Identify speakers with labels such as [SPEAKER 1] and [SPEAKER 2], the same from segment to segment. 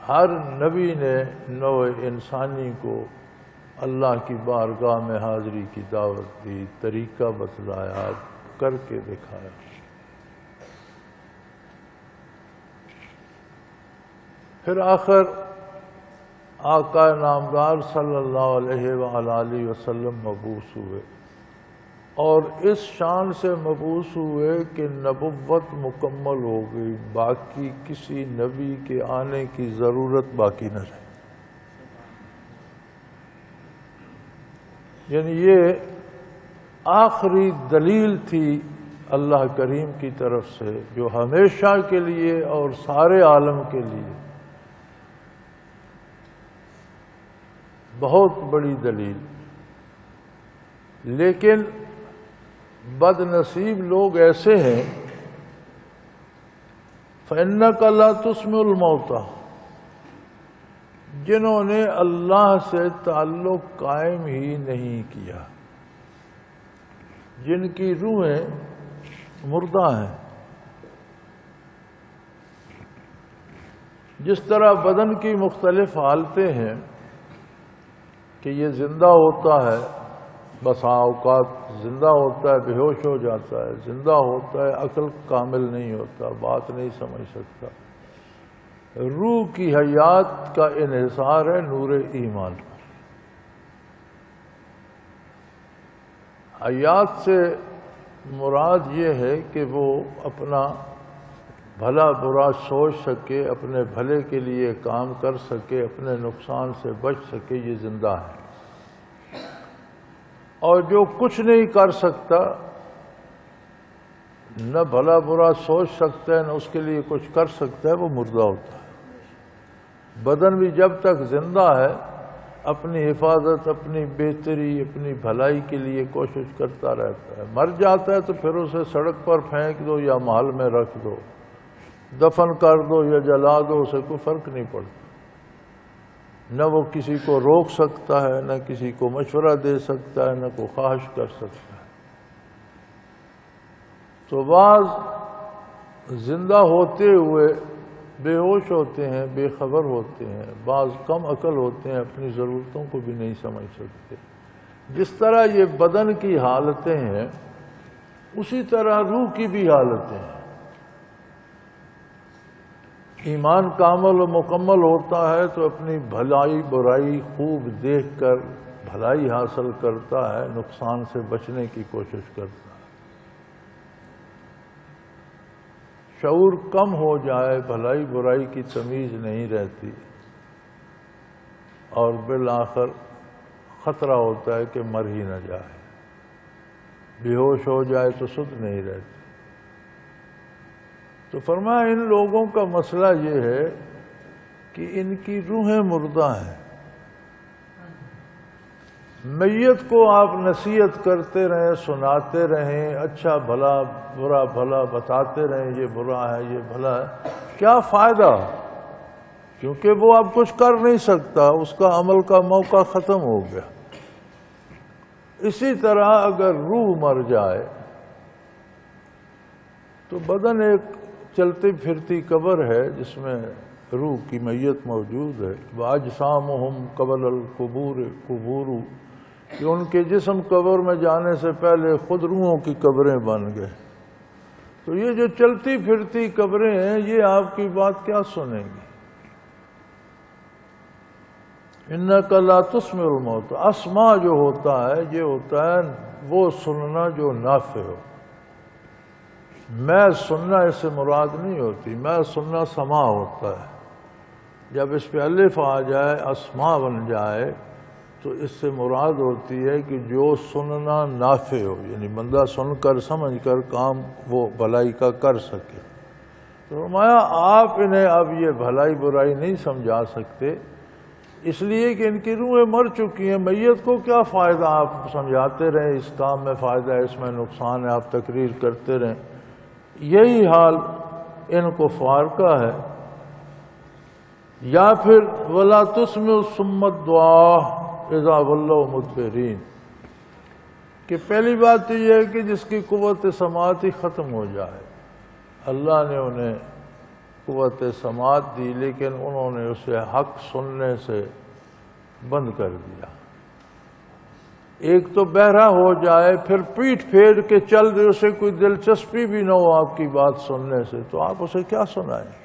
[SPEAKER 1] ہر نبی نے نوع انسانی کو اللہ کی بارگاہ میں حاضری کی دعوت دی، طریقہ بتلایا، کر کے دکھایا۔ پھر آخر آقا نامدار صلی اللہ علیہ وآلہ وسلم مبعوث ہوئے، اور اس شان سے مبعوث ہوئے کہ نبوت مکمل ہو گئی، باقی کسی نبی کے آنے کی ضرورت باقی نہ رہی۔ یعنی یہ آخری دلیل تھی اللہ کریم کی طرف سے، جو ہمیشہ کے لیے اور سارے عالم کے لیے بہت بڑی دلیل۔ لیکن بد نصیب لوگ ایسے ہیں، فَإِنَّكَ لَا تُسْمِعُ الْمَوْتَى، جنہوں نے اللہ سے تعلق قائم ہی نہیں کیا، جن کی روحیں مردہ ہیں۔ جس طرح بدن کی مختلف حالتیں ہیں کہ یہ زندہ ہوتا ہے، بسا اوقات زندہ ہوتا ہے بے ہوش ہو جاتا ہے، زندہ ہوتا ہے عقل کامل نہیں ہوتا، بات نہیں سمجھ سکتا۔ روح کی حیات کا انحصار ہے نور ایمان پر۔ حیات سے مراد یہ ہے کہ وہ اپنا بھلا برا سوچ سکے، اپنے بھلے کے لیے کام کر سکے، اپنے نقصان سے بچ سکے، یہ زندہ ہے۔ اور جو کچھ نہیں کر سکتا، نہ بھلا برا سوچ سکتا ہے، نہ اس کے لیے کچھ کر سکتا ہے، وہ مردہ ہوتا ہے۔ بدن بھی جب تک زندہ ہے اپنی حفاظت، اپنی بہتری، اپنی بھلائی کے لیے کوشش کرتا رہتا ہے۔ مر جاتا ہے تو پھر اسے سڑک پر پھینک دو یا محل میں رکھ دو، دفن کر دو یا جلا دو، اسے کوئی فرق نہیں پڑتا۔ نہ وہ کسی کو روک سکتا ہے، نہ کسی کو مشورہ دے سکتا ہے، نہ کوئی خواہش کر سکتا ہے۔ تو بعض زندہ ہوتے ہوئے بے ہوش ہوتے ہیں، بے خبر ہوتے ہیں، بعض کم عقل ہوتے ہیں، اپنی ضرورتوں کو بھی نہیں سمجھ سکتے۔ جس طرح یہ بدن کی حالتیں ہیں، اسی طرح روح کی بھی حالتیں ہیں۔ ایمان کامل و مکمل ہوتا ہے تو اپنی بھلائی برائی خوب دیکھ کر بھلائی حاصل کرتا ہے، نقصان سے بچنے کی کوشش کرتا ہے۔ شعور کم ہو جائے، بھلائی برائی کی تمیز نہیں رہتی، اور بالآخر خطرہ ہوتا ہے کہ مر ہی نہ جائے، بے ہوش ہو جائے تو سدھ نہیں رہتی۔ تو فرمایا ان لوگوں کا مسئلہ یہ ہے کہ ان کی روحیں مردہ ہیں۔ میت کو آپ نصیحت کرتے رہیں، سناتے رہیں، اچھا بھلا برا بھلا بتاتے رہیں، یہ برا ہے یہ بھلا ہے، کیا فائدہ؟ کیونکہ وہ اب کچھ کر نہیں سکتا، اس کا عمل کا موقع ختم ہو گیا۔ اسی طرح اگر روح مر جائے تو بدن ایک چلتی پھرتی قبر ہے جس میں روح کی میت موجود ہے۔ وَأَجْسَامُهُمْ قَبْلَ الْقُبُورِ قُبُورُ، کہ ان کے جسم قبر میں جانے سے پہلے خود روحوں کی قبریں بن گئے۔ تو یہ جو چلتی پھرتی قبریں ہیں، یہ آپ کی بات کیا سنیں گی؟ اِنَّكَ لَا تُسْمِعُ الْمَوْتَى، اسمع جو ہوتا ہے یہ ہوتا ہے وہ سننا جو نافع ہو۔ میں سننا اس سے مراد نہیں ہوتی، میں سننا سماع ہوتا ہے۔ جب اس پہ الف آ جائے، اسماع بن جائے، تو اس سے مراد ہوتی ہے کہ جو سننا نافع ہو، یعنی بندہ سن کر سمجھ کر کام وہ بھلائی کا کر سکے۔ تو فرمایا آپ انہیں اب یہ بھلائی برائی نہیں سمجھا سکتے، اس لیے کہ ان کی روحیں مر چکی ہیں۔ میت کو کیا فائدہ آپ سمجھاتے رہیں، اس کام میں فائدہ ہے، اس میں نقصان ہے، آپ تقریر کرتے رہیں۔ یہی حال ان کفار کا ہے۔ یا پھر وَلَا تُسْمِعُ الصُّمَّ الدُّعَاءَ اِذَا وَلَّوْا مُدْبِرِينَ، کہ پہلی بات تو یہ ہے کہ جس کی قوت سماعت ہی ختم ہو جائے، اللہ نے انہیں قوت سماعت دی، لیکن انہوں نے اسے حق سننے سے بند کر دیا۔ ایک تو بہرا ہو جائے، پھر پیٹھ پھیر کے چل دے، اسے کوئی دلچسپی بھی نہ ہو آپ کی بات سننے سے، تو آپ اسے کیا سنائیں گے؟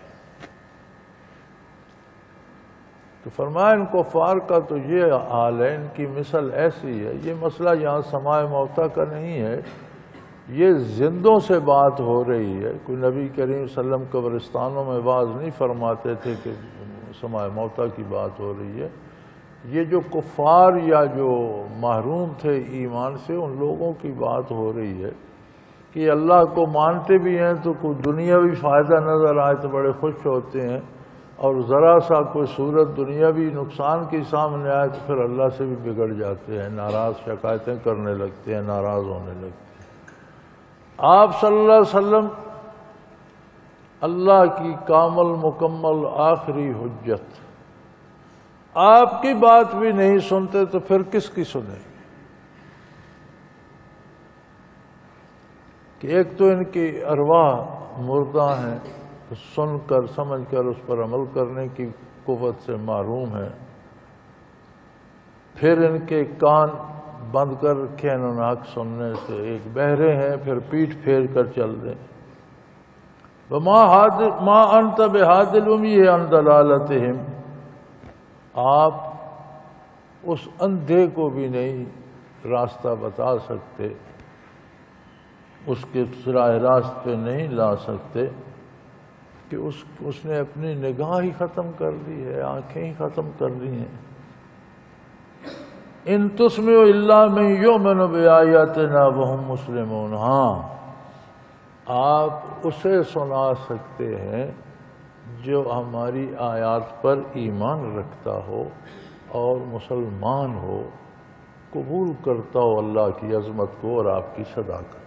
[SPEAKER 1] تو فرمایا ان کفار کا تو یہ حال ہے، ان کی مثل ایسی ہے۔ یہ مسئلہ یہاں سماع موتیٰ کا نہیں ہے، یہ زندوں سے بات ہو رہی ہے۔ کوئی نبی کریم صلی اللہ علیہ وسلم قبرستانوں میں واعظ نہیں فرماتے تھے کہ سماع موتیٰ کی بات ہو رہی ہے۔ یہ جو کفار یا جو محروم تھے ایمان سے، ان لوگوں کی بات ہو رہی ہے کہ اللہ کو مانتے بھی ہیں تو کوئی دنیاوی فائدہ نظر آئے تو بڑے خوش ہوتے ہیں، اور ذرا سا کوئی صورت دنیاوی نقصان کی سامنے آئے تو پھر اللہ سے بھی بگڑ جاتے ہیں، ناراض شکایتیں کرنے لگتے ہیں، ناراض ہونے لگتے ہیں۔ آپ صلی اللہ علیہ وسلم اللہ کی کامل مکمل آخری حجت، آپ کی بات بھی نہیں سنتے تو پھر کس کی سنیں؟ کہ ایک تو ان کی ارواح مردہ ہیں، سن کر سمجھ کر اس پر عمل کرنے کی قوت سے محروم ہے، پھر ان کے کان بند کر رکھے انہوں نے حق سننے سے، ایک بہرے ہیں پھر پیٹھ پھیر کر چل دیں۔ وَمَا أَنْتَ بِهَادِ الْأُمِيِّ عَنْ ضَلَالَتِهِمْ، آپ اس اندھے کو بھی نہیں راستہ بتا سکتے، اس کے راہ راست پہ نہیں لا سکتے، کہ اس نے اپنی نگاہ ہی ختم کر دی ہے، آنکھیں ہی ختم کر دی ہیں۔ ان تسمع الا من یؤمن بآیاتنا وهم مسلمون، ہاں آپ اسے سنا سکتے ہیں جو ہماری آیات پر ایمان رکھتا ہو اور مسلمان ہو، قبول کرتا ہو اللہ کی عظمت کو اور آپ کی صداقت کو۔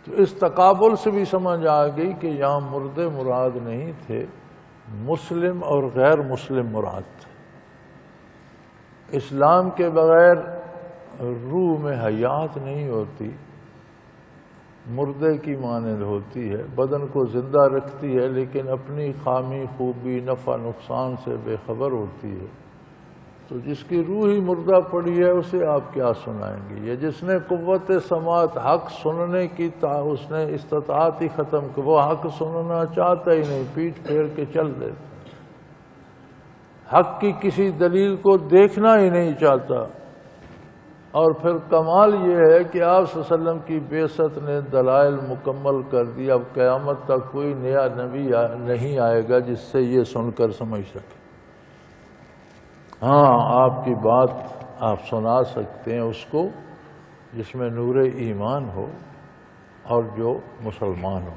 [SPEAKER 1] تو اس تقابل سے بھی سمجھ آ گئی کہ یہاں مردے مراد نہیں تھے، مسلم اور غیر مسلم مراد تھے۔ اسلام کے بغیر روح میں حیات نہیں ہوتی، مردے کی مانند ہوتی ہے، بدن کو زندہ رکھتی ہے لیکن اپنی خامی خوبی نفع نقصان سے بے خبر ہوتی ہے۔ تو جس کی روح ہی مردہ پڑی ہے اسے آپ کیا سنائیں گے؟ یہ جس نے قوت سماعت حق سننے کی اس نے استطاعت ہی ختم کی، وہ حق سننا چاہتا ہی نہیں، پیٹھ پھیر کے چل دیتا، حق کی کسی دلیل کو دیکھنا ہی نہیں چاہتا۔ اور پھر کمال یہ ہے کہ آپ صلی اللہ علیہ وسلم کی بعثت نے دلائل مکمل کر دی، اب قیامت تک کوئی نیا نبی نہیں آئے گا جس سے یہ سن کر سمجھ سکے۔ ہاں آپ کی بات آپ سنا سکتے ہیں اس کو جس میں نور ایمان ہو اور جو مسلمان ہو۔